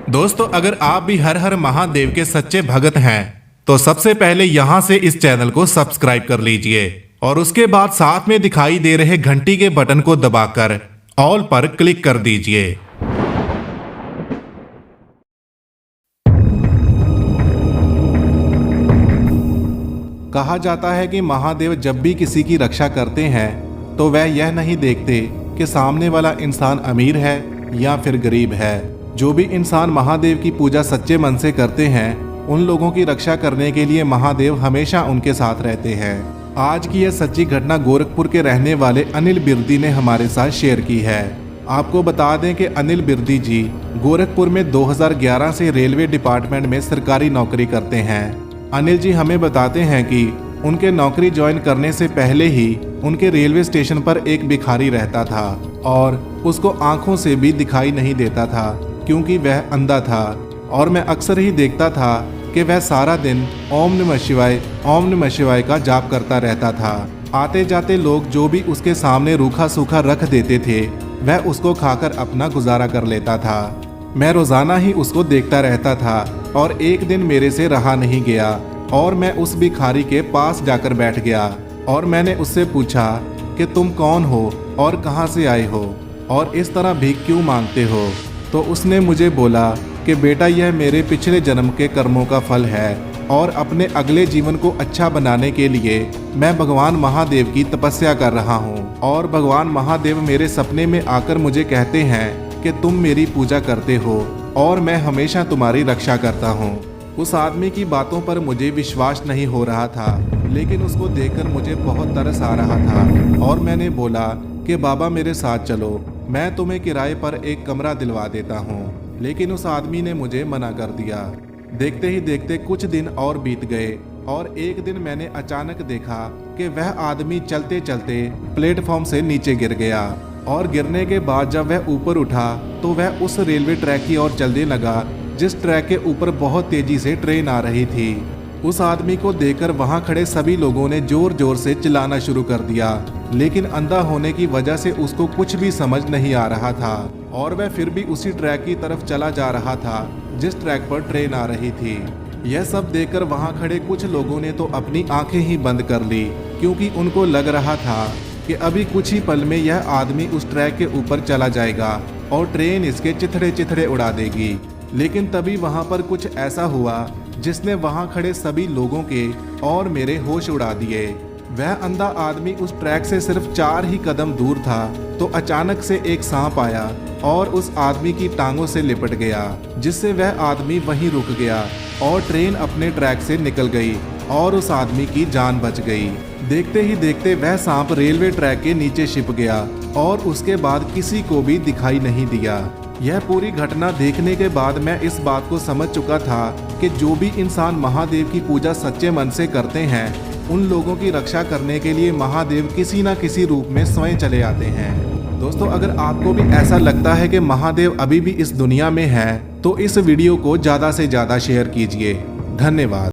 दोस्तों, अगर आप भी हर हर महादेव के सच्चे भगत हैं तो सबसे पहले यहां से इस चैनल को सब्सक्राइब कर लीजिए और उसके बाद साथ में दिखाई दे रहे घंटी के बटन को दबाकर ऑल पर क्लिक कर दीजिए। कहा जाता है कि महादेव जब भी किसी की रक्षा करते हैं तो वह यह नहीं देखते कि सामने वाला इंसान अमीर है या फिर गरीब है। जो भी इंसान महादेव की पूजा सच्चे मन से करते हैं उन लोगों की रक्षा करने के लिए महादेव हमेशा उनके साथ रहते हैं। आज की यह सच्ची घटना गोरखपुर के रहने वाले अनिल बिरदी ने हमारे साथ शेयर की है। आपको बता दें कि अनिल बिरदी जी गोरखपुर में 2011 से रेलवे डिपार्टमेंट में सरकारी नौकरी करते हैं। अनिल जी हमें बताते हैं कि उनके नौकरी ज्वाइन करने से पहले ही उनके रेलवे स्टेशन पर एक भिखारी रहता था और उसको आंखों से भी दिखाई नहीं देता था क्योंकि वह अंधा था। और मैं अक्सर ही देखता था कि वह सारा दिन ओम नमः शिवाय का जाप करता रहता था। आते जाते लोग जो भी उसके सामने रूखा सूखा रख देते थे वह उसको खाकर अपना गुजारा कर लेता था। मैं रोजाना ही उसको देखता रहता था और एक दिन मेरे से रहा नहीं गया और मैं उस भिखारी के पास जाकर बैठ गया और मैंने उससे पूछा कि तुम कौन हो और कहाँ से आए हो और इस तरह भीख क्यों मांगते हो। तो उसने मुझे बोला कि बेटा, यह मेरे पिछले जन्म के कर्मों का फल है और अपने अगले जीवन को अच्छा बनाने के लिए मैं भगवान महादेव की तपस्या कर रहा हूँ। और भगवान महादेव मेरे सपने में आकर मुझे कहते हैं कि तुम मेरी पूजा करते हो और मैं हमेशा तुम्हारी रक्षा करता हूँ। उस आदमी की बातों पर मुझे विश्वास नहीं हो रहा था, लेकिन उसको देखकर मुझे बहुत तरस आ रहा था और मैंने बोला कि बाबा मेरे साथ चलो, मैं तुम्हें किराए पर एक कमरा दिलवा देता हूँ। लेकिन उस आदमी ने मुझे मना कर दिया। देखते ही देखते कुछ दिन और बीत गए और एक दिन मैंने अचानक देखा कि वह आदमी चलते चलते प्लेटफॉर्म से नीचे गिर गया और गिरने के बाद जब वह ऊपर उठा तो वह उस रेलवे ट्रैक की ओर चलने लगा जिस ट्रैक के ऊपर बहुत तेजी से ट्रेन आ रही थी। उस आदमी को देखकर वहां खड़े सभी लोगों ने जोर जोर से चिल्लाना शुरू कर दिया, लेकिन अंधा होने की वजह से उसको कुछ भी समझ नहीं आ रहा था और वह फिर भी उसी ट्रैक की तरफ चला जा रहा था जिस ट्रैक पर ट्रेन आ रही थी। यह सब देखकर वहां खड़े कुछ लोगों ने तो अपनी आंखें ही बंद कर ली क्योंकि उनको लग रहा था कि अभी कुछ ही पल में यह आदमी उस ट्रैक के ऊपर चला जाएगा और ट्रेन इसके चिथड़े चिथड़े उड़ा देगी। लेकिन तभी वहां पर कुछ ऐसा हुआ जिसने वहां खड़े सभी लोगों के और मेरे होश उड़ा दिए। वह अंधा आदमी उस ट्रैक से सिर्फ 4 ही कदम दूर था तो अचानक से एक सांप आया और उस आदमी की टांगों से लिपट गया, जिससे वह आदमी वहीं रुक गया और ट्रेन अपने ट्रैक से निकल गई और उस आदमी की जान बच गई। देखते ही देखते वह सांप रेलवे ट्रैक के नीचे छिप गया और उसके बाद किसी को भी दिखाई नहीं दिया। यह पूरी घटना देखने के बाद मैं इस बात को समझ चुका था कि जो भी इंसान महादेव की पूजा सच्चे मन से करते हैं उन लोगों की रक्षा करने के लिए महादेव किसी न किसी रूप में स्वयं चले आते हैं। दोस्तों, अगर आपको भी ऐसा लगता है कि महादेव अभी भी इस दुनिया में है तो इस वीडियो को ज़्यादा से ज़्यादा शेयर कीजिए। धन्यवाद।